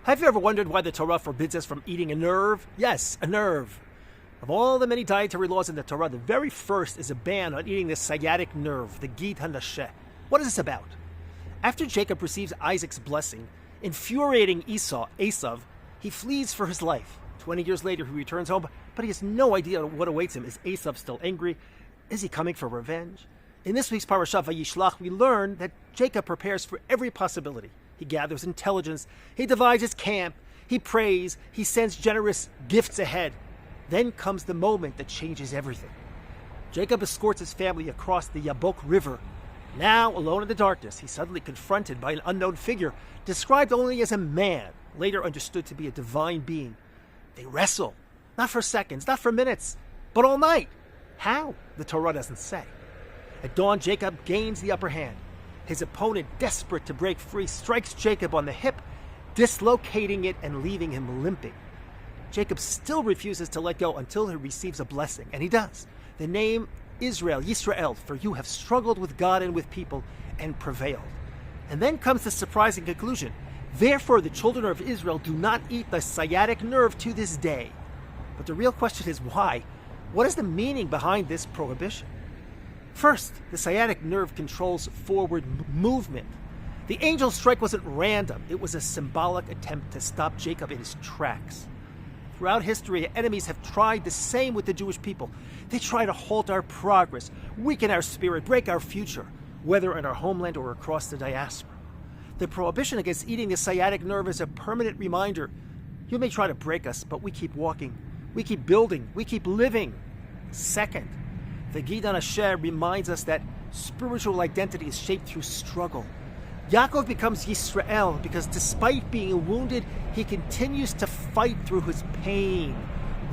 Have you ever wondered why the Torah forbids us from eating a nerve? Yes, a nerve. Of all the many dietary laws in the Torah, the very first is a ban on eating the sciatic nerve, the ha-nasheh. What is this about? After Jacob receives Isaac's blessing, infuriating Esau, he flees for his life. 20 years later, he returns home, but he has no idea what awaits him. Is Esau still angry? Is he coming for revenge? In this week's parasha, Vayishlach, we learn that Jacob prepares for every possibility. He gathers intelligence, he divides his camp, he prays, he sends generous gifts ahead. Then comes the moment that changes everything. Jacob escorts his family across the Jabbok River. Now, alone in the darkness, he's suddenly confronted by an unknown figure, described only as a man, later understood to be a divine being. They wrestle, not for seconds, not for minutes, but all night. How? The Torah doesn't say. At dawn, Jacob gains the upper hand. His opponent, desperate to break free, strikes Jacob on the hip, dislocating it and leaving him limping. Jacob still refuses to let go until he receives a blessing, and he does. The name Israel, Yisrael, for you have struggled with God and with people and prevailed. And then comes the surprising conclusion. Therefore, the children of Israel do not eat the sciatic nerve to this day. But the real question is why? What is the meaning behind this prohibition? First, the sciatic nerve controls forward movement. The angel strike wasn't random. It was a symbolic attempt to stop Jacob in his tracks. Throughout history, enemies have tried the same with the Jewish people. They try to halt our progress, weaken our spirit, break our future, whether in our homeland or across the diaspora. The prohibition against eating the sciatic nerve is a permanent reminder. You may try to break us, but we keep walking. We keep building. We keep living. Second, the ha-nasheh reminds us that spiritual identity is shaped through struggle. Yaakov becomes Yisrael because despite being wounded, he continues to fight through his pain.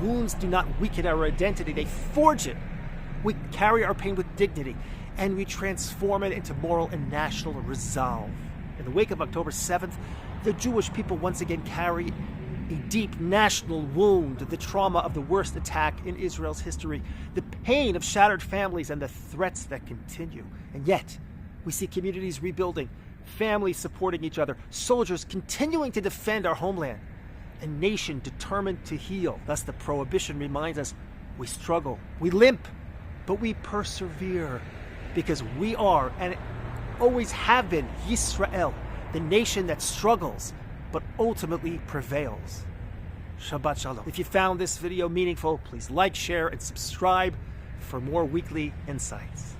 Wounds do not weaken our identity, they forge it. We carry our pain with dignity, and we transform it into moral and national resolve. In the wake of October 7th, the Jewish people once again carry a deep national wound, the trauma of the worst attack in Israel's history, the pain of shattered families and the threats that continue. And yet, we see communities rebuilding, families supporting each other, soldiers continuing to defend our homeland, a nation determined to heal. Thus, the prohibition reminds us we struggle, we limp, but we persevere because we are, and always have been, Yisrael, the nation that struggles but ultimately prevails. Shabbat Shalom. If you found this video meaningful, please like, share, and subscribe for more weekly insights.